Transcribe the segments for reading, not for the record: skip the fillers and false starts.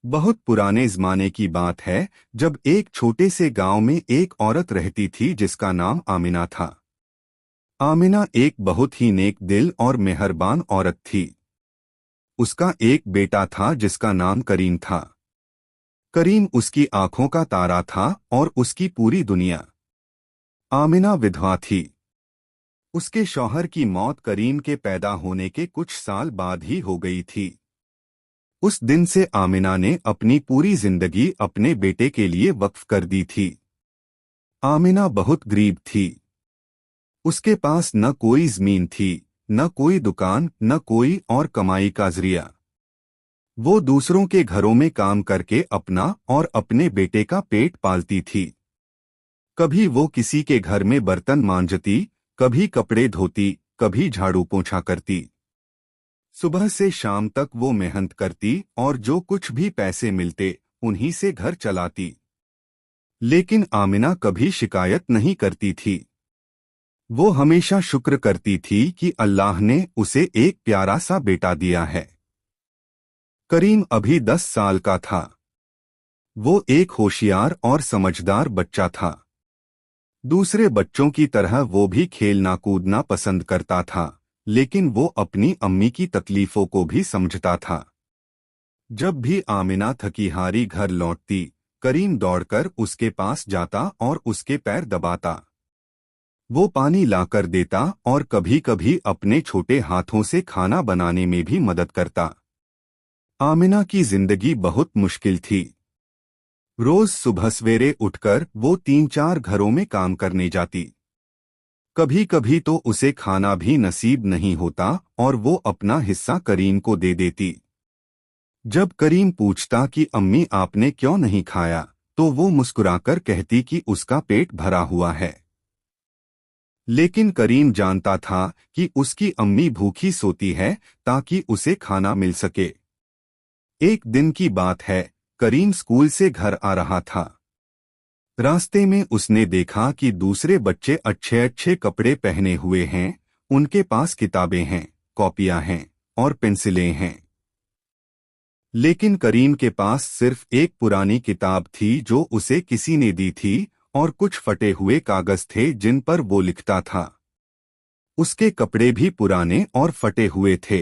बहुत पुराने जमाने की बात है, जब एक छोटे से गांव में एक औरत रहती थी जिसका नाम आमिना था। आमिना एक बहुत ही नेक दिल और मेहरबान औरत थी। उसका एक बेटा था जिसका नाम करीम था। करीम उसकी आंखों का तारा था और उसकी पूरी दुनिया। आमिना विधवा थी। उसके शौहर की मौत करीम के पैदा होने के कुछ साल बाद ही हो गई थी। उस दिन से आमिना ने अपनी पूरी जिंदगी अपने बेटे के लिए वक्फ कर दी थी। आमिना बहुत गरीब थी। उसके पास न कोई जमीन थी, न कोई दुकान, न कोई और कमाई का जरिया। वो दूसरों के घरों में काम करके अपना और अपने बेटे का पेट पालती थी। कभी वो किसी के घर में बर्तन मांजती, कभी कपड़े धोती, कभी झाड़ू पोंछा करती। सुबह से शाम तक वो मेहनत करती और जो कुछ भी पैसे मिलते उन्हीं से घर चलाती। लेकिन आमिना कभी शिकायत नहीं करती थी। वो हमेशा शुक्र करती थी कि अल्लाह ने उसे एक प्यारा सा बेटा दिया है। करीम अभी 10 साल का था। वो एक होशियार और समझदार बच्चा था। दूसरे बच्चों की तरह वो भी खेलना कूदना पसंद करता था, लेकिन वो अपनी अम्मी की तकलीफों को भी समझता था। जब भी आमिना थकी हारी घर लौटती, करीम दौड़कर उसके पास जाता और उसके पैर दबाता। वो पानी लाकर देता और कभी कभी अपने छोटे हाथों से खाना बनाने में भी मदद करता। आमिना की जिंदगी बहुत मुश्किल थी। रोज सुबह सवेरे उठकर वो 3-4 घरों में काम करने जाती। कभी कभी तो उसे खाना भी नसीब नहीं होता और वो अपना हिस्सा करीम को दे देती। जब करीम पूछता कि अम्मी आपने क्यों नहीं खाया, तो वो मुस्कुराकर कहती कि उसका पेट भरा हुआ है। लेकिन करीम जानता था कि उसकी अम्मी भूखी सोती है ताकि उसे खाना मिल सके। एक दिन की बात है, करीम स्कूल से घर आ रहा था। रास्ते में उसने देखा कि दूसरे बच्चे अच्छे अच्छे कपड़े पहने हुए हैं, उनके पास किताबें हैं, कॉपियां हैं और पेंसिलें हैं। लेकिन करीम के पास सिर्फ एक पुरानी किताब थी जो उसे किसी ने दी थी, और कुछ फटे हुए कागज थे जिन पर वो लिखता था। उसके कपड़े भी पुराने और फटे हुए थे।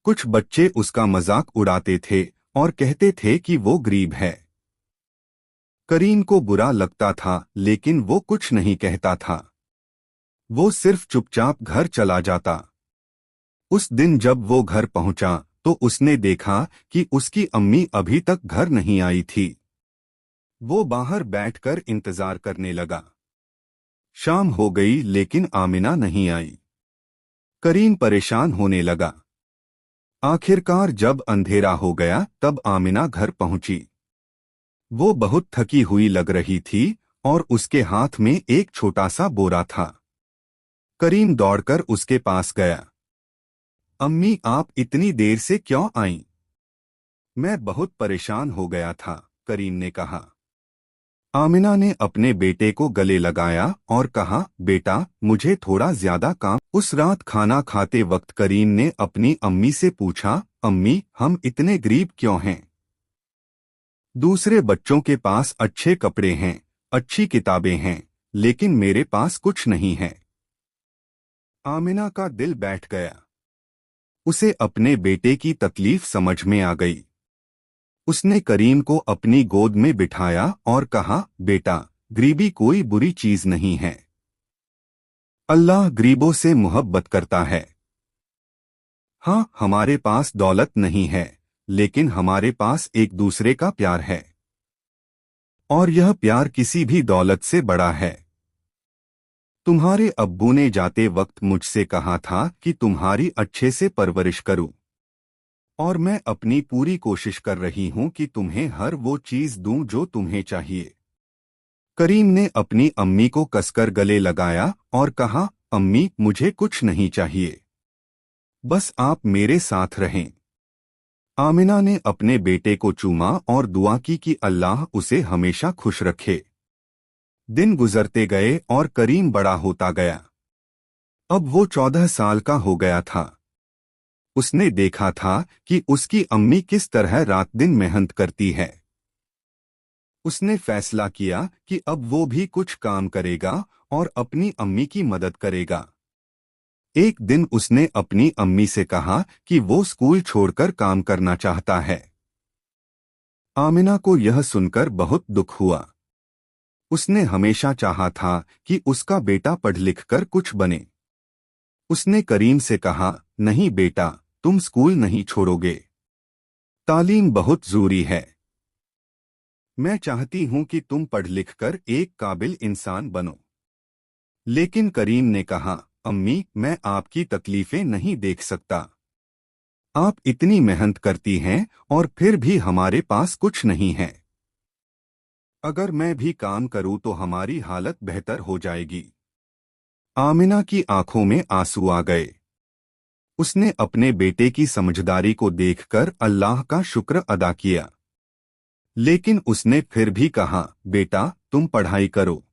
कुछ बच्चे उसका मजाक उड़ाते थे और कहते थे कि वो गरीब है। करीम को बुरा लगता था, लेकिन वो कुछ नहीं कहता था। वो सिर्फ चुपचाप घर चला जाता। उस दिन जब वो घर पहुंचा तो उसने देखा कि उसकी अम्मी अभी तक घर नहीं आई थी। वो बाहर बैठकर इंतजार करने लगा। शाम हो गई लेकिन आमिना नहीं आई। करीम परेशान होने लगा। आखिरकार जब अंधेरा हो गया तब आमिना घर पहुंची। वो बहुत थकी हुई लग रही थी और उसके हाथ में एक छोटा सा बोरा था। करीम दौड़कर उसके पास गया। अम्मी आप इतनी देर से क्यों आईं? मैं बहुत परेशान हो गया था, करीम ने कहा। आमिना ने अपने बेटे को गले लगाया और कहा, बेटा मुझे थोड़ा ज्यादा काम। उस रात खाना खाते वक्त करीम ने अपनी अम्मी से पूछा, अम्मी हम इतने गरीब क्यों हैं? दूसरे बच्चों के पास अच्छे कपड़े हैं, अच्छी किताबें हैं, लेकिन मेरे पास कुछ नहीं है। आमिना का दिल बैठ गया। उसे अपने बेटे की तकलीफ समझ में आ गई। उसने करीम को अपनी गोद में बिठाया और कहा, बेटा गरीबी कोई बुरी चीज नहीं है। अल्लाह गरीबों से मोहब्बत करता है। हाँ, हमारे पास दौलत नहीं है, लेकिन हमारे पास एक दूसरे का प्यार है। और यह प्यार किसी भी दौलत से बड़ा है। तुम्हारे अब्बू ने जाते वक्त मुझसे कहा था कि तुम्हारी अच्छे से परवरिश करूं, और मैं अपनी पूरी कोशिश कर रही हूं कि तुम्हें हर वो चीज दूं जो तुम्हें चाहिए। करीम ने अपनी अम्मी को कसकर गले लगाया और कहा, अम्मी मुझे कुछ नहीं चाहिए, बस आप मेरे साथ रहें। आमिना ने अपने बेटे को चूमा और दुआ की कि अल्लाह उसे हमेशा खुश रखे। दिन गुजरते गए और करीम बड़ा होता गया। अब वो 14 साल का हो गया था। उसने देखा था कि उसकी अम्मी किस तरह रात दिन मेहनत करती है। उसने फैसला किया कि अब वो भी कुछ काम करेगा और अपनी अम्मी की मदद करेगा। एक दिन उसने अपनी अम्मी से कहा कि वो स्कूल छोड़कर काम करना चाहता है। आमिना को यह सुनकर बहुत दुख हुआ। उसने हमेशा चाहा था कि उसका बेटा पढ़ लिख कर कुछ बने। उसने करीम से कहा, नहीं बेटा, तुम स्कूल नहीं छोड़ोगे। तालीम बहुत जरूरी है। मैं चाहती हूं कि तुम पढ़ लिख कर एक काबिल इंसान बनो। लेकिन करीम ने कहा, अम्मी, मैं आपकी तकलीफें नहीं देख सकता। आप इतनी मेहनत करती हैं और फिर भी हमारे पास कुछ नहीं है। अगर मैं भी काम करूं तो हमारी हालत बेहतर हो जाएगी। आमिना की आंखों में आंसू आ गए। उसने अपने बेटे की समझदारी को देखकर अल्लाह का शुक्र अदा किया। लेकिन उसने फिर भी कहा, बेटा, तुम पढ़ाई करो।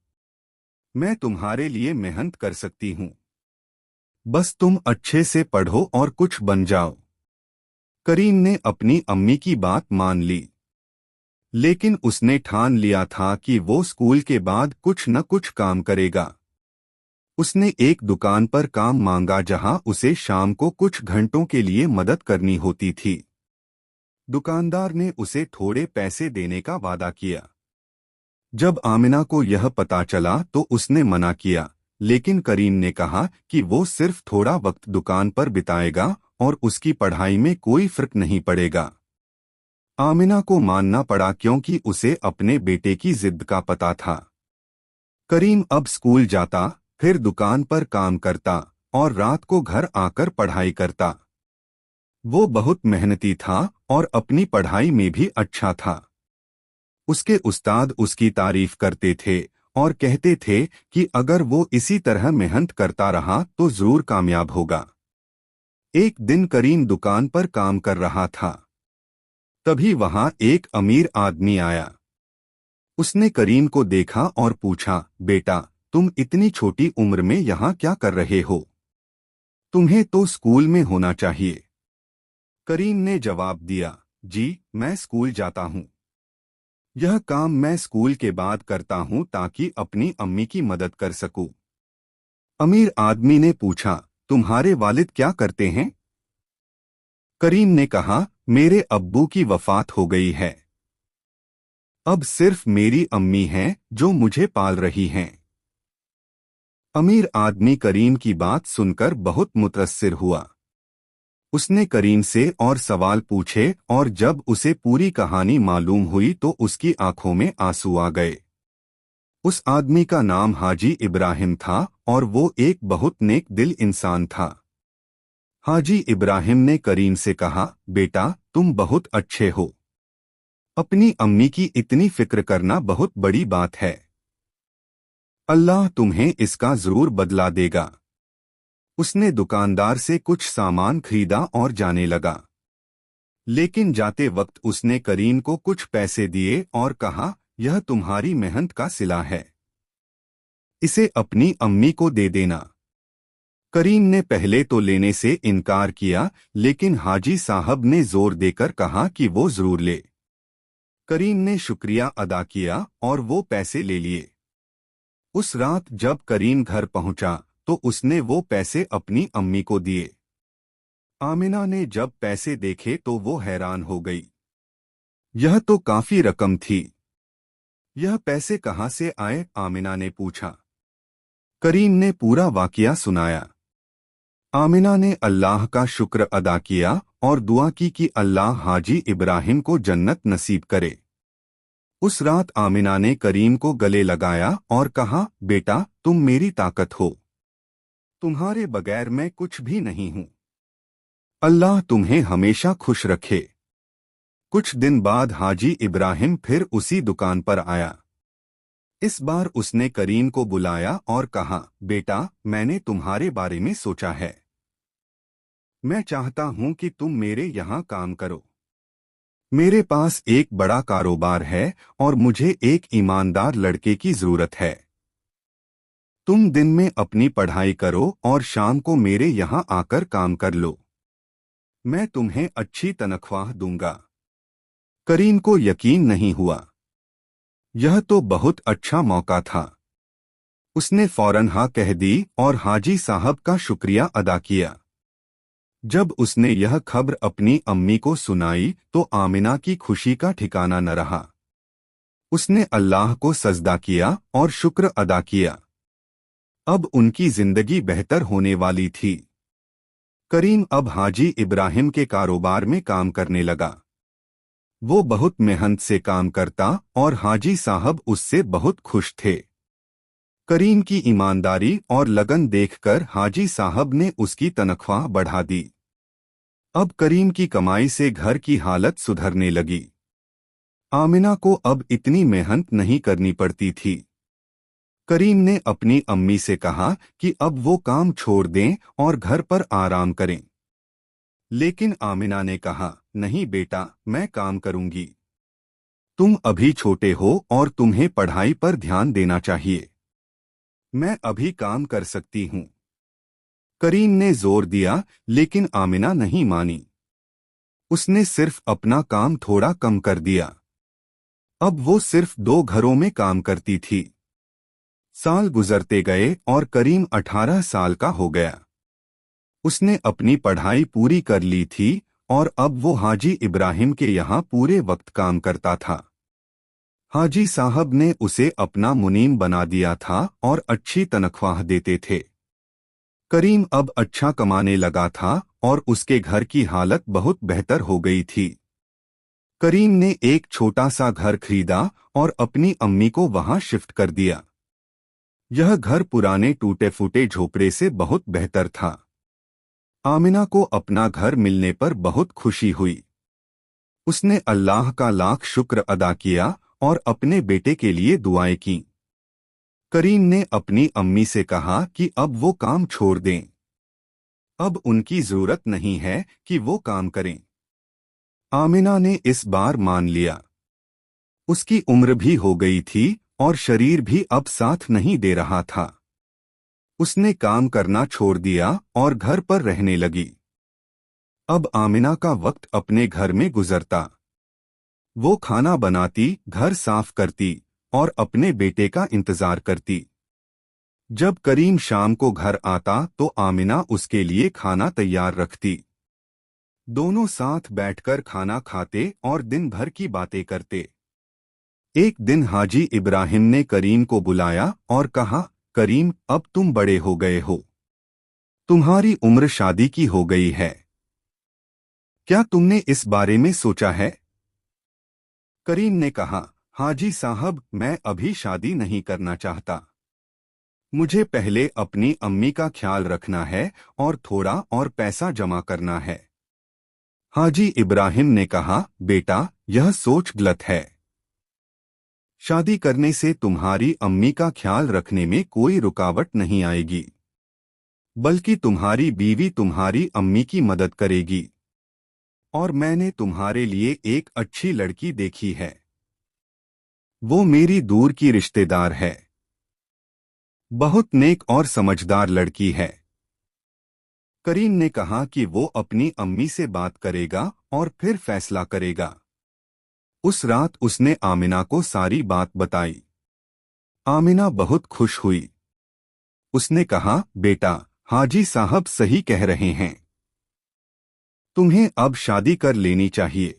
मैं तुम्हारे लिए मेहनत कर सकती हूँ। बस तुम अच्छे से पढ़ो और कुछ बन जाओ। करीम ने अपनी अम्मी की बात मान ली। लेकिन उसने ठान लिया था कि वो स्कूल के बाद कुछ न कुछ काम करेगा। उसने एक दुकान पर काम मांगा जहां उसे शाम को कुछ घंटों के लिए मदद करनी होती थी। दुकानदार ने उसे थोड़े पैसे देने का वादा किया। जब आमिना को यह पता चला तो उसने मना किया, लेकिन करीम ने कहा कि वो सिर्फ थोड़ा वक्त दुकान पर बिताएगा और उसकी पढ़ाई में कोई फर्क नहीं पड़ेगा। आमिना को मानना पड़ा क्योंकि उसे अपने बेटे की जिद का पता था। करीम अब स्कूल जाता, फिर दुकान पर काम करता और रात को घर आकर पढ़ाई करता। वो बहुत मेहनती था और अपनी पढ़ाई में भी अच्छा था। उसके उस्ताद उसकी तारीफ करते थे और कहते थे कि अगर वो इसी तरह मेहनत करता रहा तो जरूर कामयाब होगा। एक दिन करीम दुकान पर काम कर रहा था। तभी वहां एक अमीर आदमी आया। उसने करीम को देखा और पूछा, बेटा, तुम इतनी छोटी उम्र में यहाँ क्या कर रहे हो? तुम्हें तो स्कूल में होना चाहिए। करीम ने जवाब दिया, जी, मैं स्कूल जाता हूँ। यह काम मैं स्कूल के बाद करता हूँ ताकि अपनी अम्मी की मदद कर सकूं। अमीर आदमी ने पूछा, तुम्हारे वालिद क्या करते हैं? करीम ने कहा, मेरे अब्बू की वफात हो गई है। अब सिर्फ मेरी अम्मी हैं जो मुझे पाल रही हैं। अमीर आदमी करीम की बात सुनकर बहुत मुतअस्सिर हुआ। उसने करीम से और सवाल पूछे और जब उसे पूरी कहानी मालूम हुई तो उसकी आंखों में आंसू आ गए। उस आदमी का नाम हाजी इब्राहिम था और वो एक बहुत नेक दिल इंसान था। हाजी इब्राहिम ने करीम से कहा, बेटा, तुम बहुत अच्छे हो। अपनी अम्मी की इतनी फिक्र करना बहुत बड़ी बात है। अल्लाह तुम्हें इसका जरूर बदला देगा। उसने दुकानदार से कुछ सामान खरीदा और जाने लगा। लेकिन जाते वक्त उसने करीम को कुछ पैसे दिए और कहा, यह तुम्हारी मेहनत का सिला है। इसे अपनी अम्मी को दे देना। करीम ने पहले तो लेने से इनकार किया, लेकिन हाजी साहब ने जोर देकर कहा कि वो जरूर ले। करीम ने शुक्रिया अदा किया और वो पैसे ले लिए। उस रात जब करीम घर पहुंचा तो उसने वो पैसे अपनी अम्मी को दिए। आमिना ने जब पैसे देखे तो वो हैरान हो गई। यह तो काफी रकम थी। यह पैसे कहाँ से आए? आमिना ने पूछा। करीम ने पूरा वाकया सुनाया। आमिना ने अल्लाह का शुक्र अदा किया और दुआ की कि अल्लाह हाजी इब्राहिम को जन्नत नसीब करे। उस रात आमिना ने करीम को गले लगाया और कहा, बेटा, तुम मेरी ताकत हो। तुम्हारे बगैर मैं कुछ भी नहीं हूँ। अल्लाह तुम्हें हमेशा खुश रखे। कुछ दिन बाद हाजी इब्राहिम फिर उसी दुकान पर आया। इस बार उसने करीम को बुलाया और कहा, बेटा, मैंने तुम्हारे बारे में सोचा है। मैं चाहता हूं कि तुम मेरे यहाँ काम करो। मेरे पास एक बड़ा कारोबार है और मुझे एक ईमानदार लड़के की जरूरत है। तुम दिन में अपनी पढ़ाई करो और शाम को मेरे यहाँ आकर काम कर लो। मैं तुम्हें अच्छी तनख्वाह दूंगा। करीम को यकीन नहीं हुआ। यह तो बहुत अच्छा मौका था। उसने फौरन हाँ कह दी और हाजी साहब का शुक्रिया अदा किया। जब उसने यह खबर अपनी अम्मी को सुनाई तो आमिना की खुशी का ठिकाना न रहा। उसने अल्लाह को सजदा किया और शुक्र अदा किया। अब उनकी जिंदगी बेहतर होने वाली थी। करीम अब हाजी इब्राहिम के कारोबार में काम करने लगा। वो बहुत मेहनत से काम करता और हाजी साहब उससे बहुत खुश थे। करीम की ईमानदारी और लगन देखकर हाजी साहब ने उसकी तनख्वाह बढ़ा दी। अब करीम की कमाई से घर की हालत सुधरने लगी। आमिना को अब इतनी मेहनत नहीं करनी पड़ती थी। करीम ने अपनी अम्मी से कहा कि अब वो काम छोड़ दें और घर पर आराम करें। लेकिन आमिना ने कहा, नहीं बेटा, मैं काम करूंगी। तुम अभी छोटे हो और तुम्हें पढ़ाई पर ध्यान देना चाहिए। मैं अभी काम कर सकती हूँ। करीम ने जोर दिया, लेकिन आमिना नहीं मानी। उसने सिर्फ अपना काम थोड़ा कम कर दिया। अब वो सिर्फ 2 घरों में काम करती थी। साल गुजरते गए और करीम 18 साल का हो गया। उसने अपनी पढ़ाई पूरी कर ली थी और अब वो हाजी इब्राहिम के यहाँ पूरे वक्त काम करता था। हाजी साहब ने उसे अपना मुनीम बना दिया था और अच्छी तनख्वाह देते थे। करीम अब अच्छा कमाने लगा था और उसके घर की हालत बहुत बेहतर हो गई थी। करीम ने एक छोटा सा घर खरीदा और अपनी अम्मी को वहां शिफ्ट कर दिया। यह घर पुराने टूटे फूटे झोपड़े से बहुत बेहतर था। आमिना को अपना घर मिलने पर बहुत खुशी हुई। उसने अल्लाह का लाख शुक्र अदा किया और अपने बेटे के लिए दुआएं की। करीम ने अपनी अम्मी से कहा कि अब वो काम छोड़ दें। अब उनकी जरूरत नहीं है कि वो काम करें। आमिना ने इस बार मान लिया। उसकी उम्र भी हो गई थी और शरीर भी अब साथ नहीं दे रहा था। उसने काम करना छोड़ दिया और घर पर रहने लगी। अब आमिना का वक्त अपने घर में गुजरता। वो खाना बनाती, घर साफ करती और अपने बेटे का इंतजार करती। जब करीम शाम को घर आता तो आमिना उसके लिए खाना तैयार रखती। दोनों साथ बैठकर खाना खाते और दिन भर की बातें करते। एक दिन हाजी इब्राहिम ने करीम को बुलाया और कहा, करीम, अब तुम बड़े हो गए हो। तुम्हारी उम्र शादी की हो गई है। क्या तुमने इस बारे में सोचा है? करीम ने कहा, हाजी साहब, मैं अभी शादी नहीं करना चाहता। मुझे पहले अपनी अम्मी का ख्याल रखना है और थोड़ा और पैसा जमा करना है। हाजी इब्राहिम ने कहा, बेटा, यह सोच गलत है। शादी करने से तुम्हारी अम्मी का ख्याल रखने में कोई रुकावट नहीं आएगी, बल्कि तुम्हारी बीवी तुम्हारी अम्मी की मदद करेगी। और मैंने तुम्हारे लिए एक अच्छी लड़की देखी है। वो मेरी दूर की रिश्तेदार है। बहुत नेक और समझदार लड़की है। करीम ने कहा कि वो अपनी अम्मी से बात करेगा और फिर फैसला करेगा। उस रात उसने आमिना को सारी बात बताई। आमिना बहुत खुश हुई। उसने कहा, बेटा, हाजी साहब सही कह रहे हैं। तुम्हें अब शादी कर लेनी चाहिए।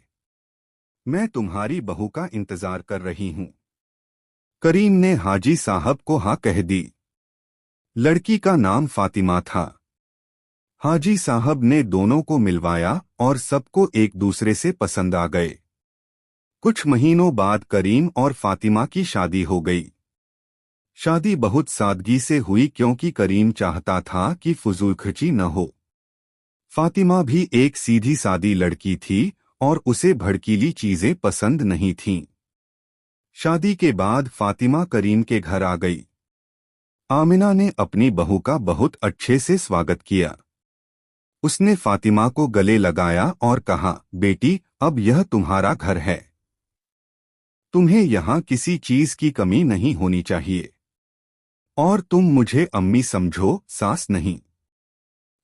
मैं तुम्हारी बहू का इंतजार कर रही हूँ। करीम ने हाजी साहब को हाँ कह दी। लड़की का नाम फातिमा था। हाजी साहब ने दोनों को मिलवाया और सबको एक दूसरे से पसंद आ गए। कुछ महीनों बाद करीम और फातिमा की शादी हो गई। शादी बहुत सादगी से हुई क्योंकि करीम चाहता था कि फजूलखर्ची न हो। फातिमा भी एक सीधी सादी लड़की थी और उसे भड़कीली चीजें पसंद नहीं थीं। शादी के बाद फातिमा करीम के घर आ गई। आमिना ने अपनी बहू का बहुत अच्छे से स्वागत किया। उसने फातिमा को गले लगाया और कहा, बेटी, अब यह तुम्हारा घर है। तुम्हें यहाँ किसी चीज की कमी नहीं होनी चाहिए। और तुम मुझे अम्मी समझो, सास नहीं।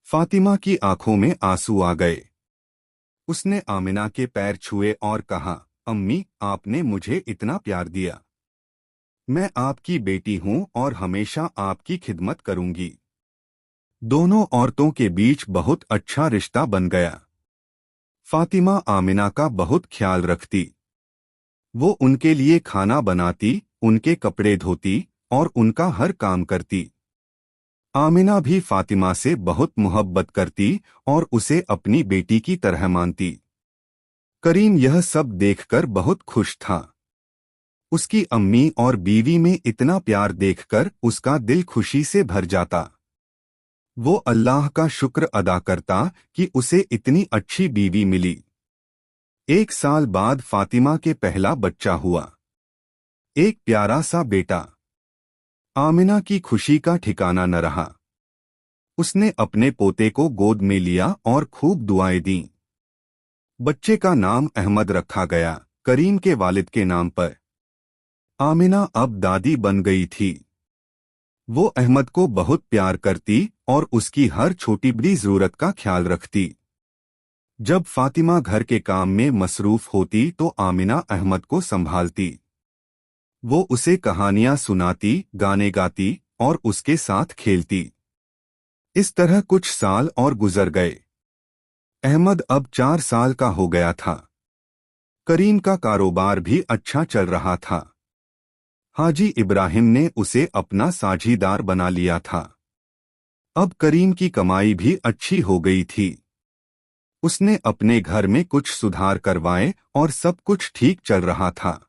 फातिमा की आंखों में आंसू आ गए। उसने आमिना के पैर छुए और कहा, अम्मी, आपने मुझे इतना प्यार दिया। मैं आपकी बेटी हूँ और हमेशा आपकी खिदमत करूंगी। दोनों औरतों के बीच बहुत अच्छा रिश्ता बन गया। फातिमा आमिना का बहुत ख्याल रखती। वो उनके लिए खाना बनाती, उनके कपड़े धोती और उनका हर काम करती। आमिना भी फातिमा से बहुत मोहब्बत करती और उसे अपनी बेटी की तरह मानती। करीम यह सब देखकर बहुत खुश था। उसकी अम्मी और बीवी में इतना प्यार देखकर उसका दिल खुशी से भर जाता। वो अल्लाह का शुक्र अदा करता कि उसे इतनी अच्छी बीवी मिली। 1 साल बाद फातिमा के पहला बच्चा हुआ, एक प्यारा सा बेटा। आमिना की खुशी का ठिकाना न रहा। उसने अपने पोते को गोद में लिया और खूब दुआएं दीं। बच्चे का नाम अहमद रखा गया, करीम के वालिद के नाम पर। आमिना अब दादी बन गई थी। वो अहमद को बहुत प्यार करती और उसकी हर छोटी बड़ी जरूरत का ख्याल रखती। जब फातिमा घर के काम में मसरूफ होती तो आमिना अहमद को संभालती। वो उसे कहानियां सुनाती, गाने गाती और उसके साथ खेलती। इस तरह कुछ साल और गुजर गए। अहमद अब 4 साल का हो गया था। करीम का कारोबार भी अच्छा चल रहा था। हाजी इब्राहिम ने उसे अपना साझीदार बना लिया था। अब करीम की कमाई भी अच्छी हो गई थी। उसने अपने घर में कुछ सुधार करवाए और सब कुछ ठीक चल रहा था।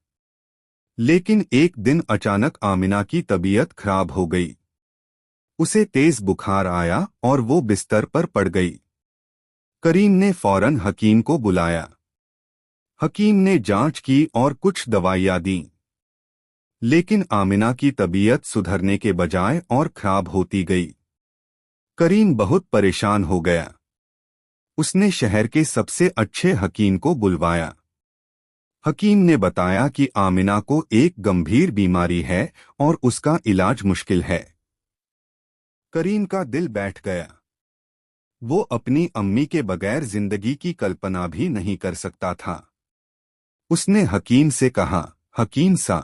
लेकिन एक दिन अचानक आमिना की तबीयत खराब हो गई। उसे तेज बुखार आया और वो बिस्तर पर पड़ गई। करीम ने फौरन हकीम को बुलाया। हकीम ने जांच की और कुछ दवाइयां दीं। लेकिन आमिना की तबीयत सुधरने के बजाय और खराब होती गई। करीम बहुत परेशान हो गया। उसने शहर के सबसे अच्छे हकीम को बुलवाया। हकीम ने बताया कि आमिना को एक गंभीर बीमारी है और उसका इलाज मुश्किल है। करीम का दिल बैठ गया। वो अपनी अम्मी के बगैर जिंदगी की कल्पना भी नहीं कर सकता था। उसने हकीम से कहा, हकीम सा,